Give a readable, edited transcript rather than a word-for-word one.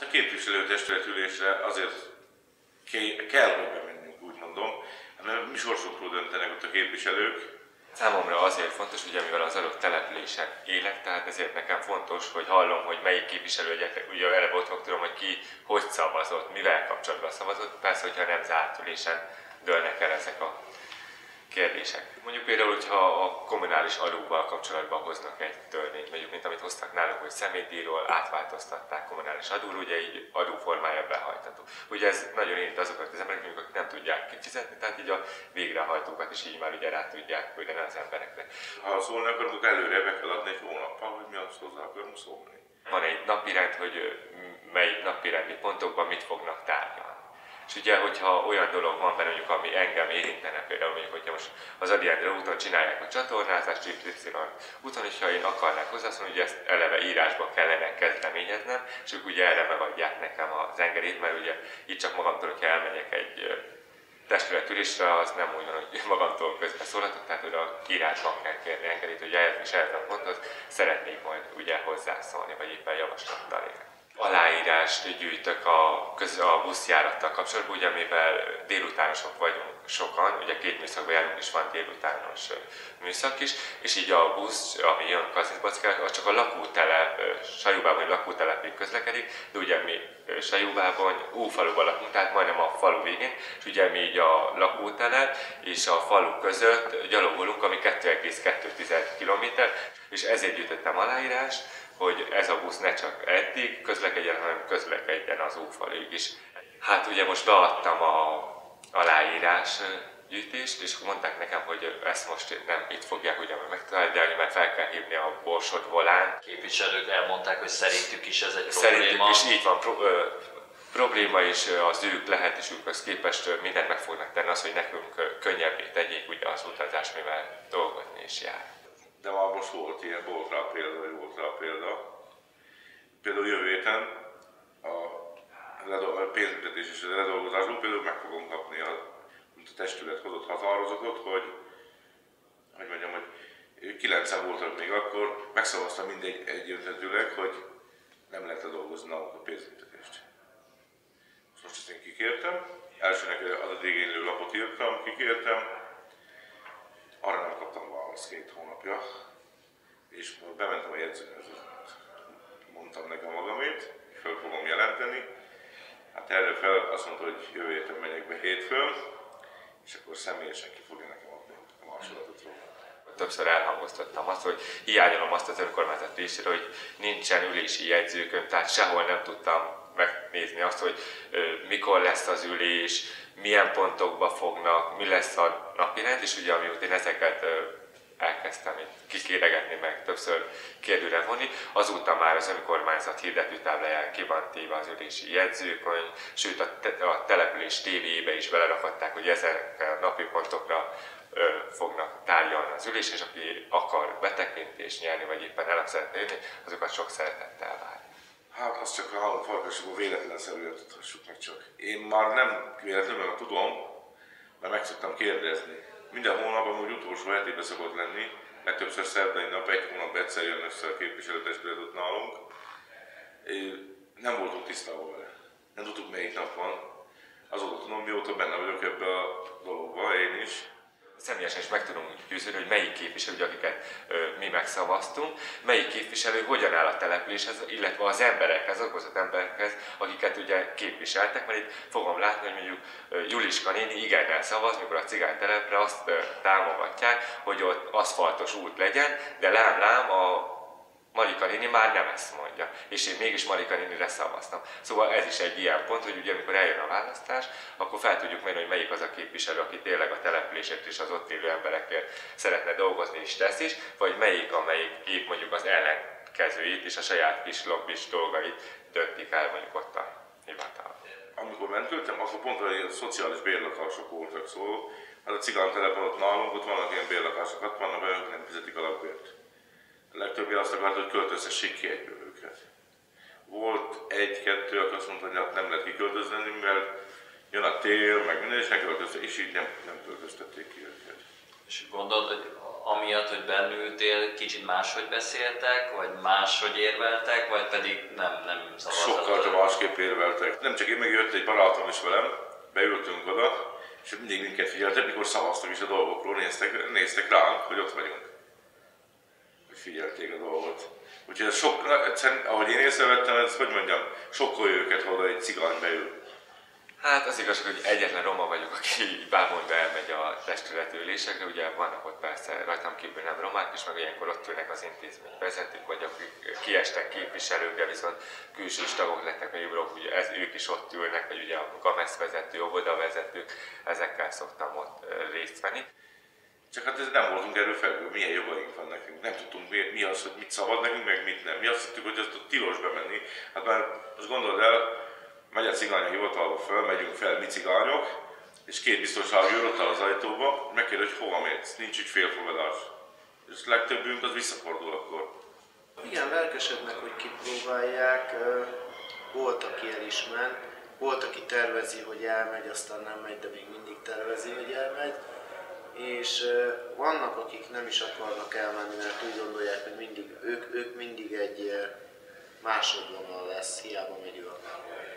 A képviselőtestületülésre azért kell, hogy bemennünk, úgy mondom, hanem mi sorsokról döntenek ott a képviselők. Számomra azért fontos, ugye mivel az adott településen élek, tehát ezért nekem fontos, hogy hallom, hogy melyik képviselő, ugye eleve ott tudom, hogy ki hogy szavazott, mivel kapcsolatban szavazott, persze, hogyha nem zárt ülésen dőlnek el ezek a kérdések. Mondjuk például, hogyha a kommunális adóval kapcsolatban hoznak egy törvényt, mondjuk, mint amit hoztak nálunk, hogy személydíjról átváltoztatták kommunális adóra, ugye így adóformája behajtható. Ugye ez nagyon érint azokat az embereket, akik nem tudják kifizetni, tehát így a végrehajtókat is így már ugye rá tudják küldeni az emberekre. Ha szólni akarunk, előre be kell adni egy hónappal, hogy mi azt hozzá akarunk szólni. Van egy napirend, hogy melyik napirendi pontokban mit fognak tárgyalni. És ugye, hogyha olyan dolog van benne, mondjuk, ami engem érintene, például mondjuk, hogyha most az Ady Endre úton csinálják a csatornázást, Y úton, és ha én akarnák hozzászólni, hogy ezt eleve írásba kellene kezdeményeznem, és ők ugye erre megadják nekem az engedélyt, mert ugye itt csak magamtól, hogyha elmegyek egy testületülésre, az nem úgy van, hogy magamtól közben szólhatok, tehát hogy a írásban kell kérni engedélyt, hogy ehhez a ponthoz szeretnék majd ugye hozzászólni, vagy éppen javaslattal élni. Aláírást gyűjtök a buszjárattal kapcsolatban, ugye mivel délutánosok vagyunk sokan, ugye 2 műszakban járunk, és van délutános műszak is, és így a busz, ami jön Kazincbarckára, az csak a lakótelep, Sajóbában lakótelepig közlekedik, de ugye mi Sajóbában Ófaluban lakunk, tehát majdnem a falu végén, és ugye mi így a lakótelep és a falu között gyalogolunk, ami 2,2 km, és ezért gyűjtöttem aláírást, hogy ez a busz ne csak eddig közlekedjen, hanem közlekedjen az Ófaluig is. Hát ugye most beadtam a aláírás gyűjtést, és mondták nekem, hogy ezt most nem itt fogják ugye megtárgyalni, mert fel kell hívni a Borsod Volán. Képviselők elmondták, hogy szerintük is ez egy Szerintük probléma. is így van probléma, és az ők lehetőségükhöz képest mindent meg fognak tenni, az, hogy nekünk könnyebbé tegyék ugye az utazást, mivel dolgozni is jár. De már most volt ilyen, volt rá példa. Például jövő héten a pénzbüntetés és a redolgozásból például meg fogom kapni mint a testület hozott határozatot, hogy mondjam, hogy 9-en voltak még akkor, megszavazta mindegy egyöntetőleg, hogy nem lehet ledolgozni nálunk a pénzbüntetést. Most ezt én kikértem, elsőnek adatigénylő lapot írtam, kikértem, arra nem kaptam választ 2 hónapja, és bementem a jegyzőhöz, mondtam nekem magamét, fel fogom jelenteni. Hát erre fel azt mondta, hogy jövő héten megyek be hétfőn, és akkor személyesen ki fogja nekem adni a másolatot róla. Többször elhangoztattam azt, hogy hiányolom azt az önkormányzat részéről, hogy nincsen ülési jegyzőkönyv, tehát sehol nem tudtam megnézni azt, hogy mikor lesz az ülés, milyen pontokba fognak, mi lesz a napirend, és ugye amióta én ezeket elkezdtem kikéregetni, meg többször kérdőre vonni, azóta már az önkormányzat hirdetőtábláján ki van téve az ülési jegyzőkönyv, sőt a település tévéjébe is belerakadták, hogy ezekre a napi pontokra fognak tárgyalni az ülés, és aki akar betekintést nyerni, vagy éppen el szeretne jönni, azokat sok szeretettel várja. Hát azt csak a halom farkasokból véletlenszerűen tudhassuk meg csak. Én már nem véletlenül, mert tudom, mert meg szoktam kérdezni. Minden hónapban úgy utolsó hetében szokott lenni, legtöbbször szerdai nap, 1 hónap egyszer jön össze a képviselőtestület ott nálunk. Nem voltunk tisztában vele. Nem tudtuk melyik nap van. Azóta tudom, mióta benne vagyok ebbe a dologba, én is. Személyesen is meg tudunk győződni, hogy melyik képviselő, akiket mi megszavaztunk, melyik képviselő hogyan áll a településhez, illetve az emberekhez, azokhoz az emberekhez, akiket ugye képviseltek, mert itt fogom látni, hogy mondjuk Juliska néni igennel szavaz, mikor a cigánytelepre azt támogatják, hogy ott aszfaltos út legyen, de lám a Marika néni már nem ezt mondja, és én mégis Marika nénire szavaztam. Szóval ez is egy ilyen pont, hogy ugye amikor eljön a választás, akkor fel tudjuk mérni, hogy melyik az a képviselő, aki tényleg a településért és az ott élő emberekért szeretne dolgozni és tesz is, vagy melyik, amelyik épp mondjuk az ellenkezőit és a saját kis lobbis dolgait döntik el mondjuk ott a hivatal. Amikor mentültem, akkor pont a szociális bérlakások voltak szó. Hát a cigánytelepen ott nálunk, ott vannak ilyen bérlakások, vannak olyanok, nem fizetik a lakbért. A legtöbbje azt akarta, hogy költöztessék ki egyből őket. Volt 1-2, aki azt mondta, hogy nem lehet kiköltözni, mert jön a tél, meg minden, és ne költöztek, és így nem költöztették ki őket. És gondolod, hogy amiatt, hogy bennültél, kicsit máshogy beszéltek, vagy máshogy érveltek, vagy pedig nem Sokkal szabadhatod? másképp érveltek. Nem csak én, meg jött egy barátom is velem, beültünk oda, és mindig minket figyeltek, mikor szavaztak is a dolgokról, néztek ránk, hogy ott vagyunk. Hogy figyelték a dolgot. Úgyhogy ez egyszerűen, ahogy én észrevettem, ez, hogy mondjam, sokkolja őket, ha oda egy cigány beül. Hát az igazság, hogy egyetlen roma vagyok, aki bámondva elmegy a testületi ülésekre, ugye vannak ott persze rajtam kívül nem romák is, meg ilyenkor ott ülnek az intézmény vezetők, vagy akik kiestek képviselők, de viszont külsős tagok lettek, meg ugye ők is ott ülnek, vagy ugye a GAMESZ vezető, óvodavezetők, ezekkel szoktam ott részt venni. Csak hát ez nem voltunk erről felül, milyen jogaink van nekünk. Nem tudtunk mi az, hogy mit szabad nekünk, meg mit nem. Mi azt hittük, hogy ezt tilos bemenni. Hát már most gondold el, megy a cigány a hivatalba föl, megyünk fel mi cigányok, és két biztonsági őr ott áll az ajtóba, megkérdezi, hogy hova mész, nincs így félfogadás. És legtöbbünk az visszafordul akkor. Igen, lelkesednek, hogy kipróbálják. Volt, aki el is ment, volt, aki tervezi, hogy elmegy, aztán nem megy, de még mindig tervezi, hogy elmegy. És vannak, akik nem is akarnak elmenni, mert úgy gondolják, hogy ők mindig egy másodvonal lesz, hiába megy ő akár.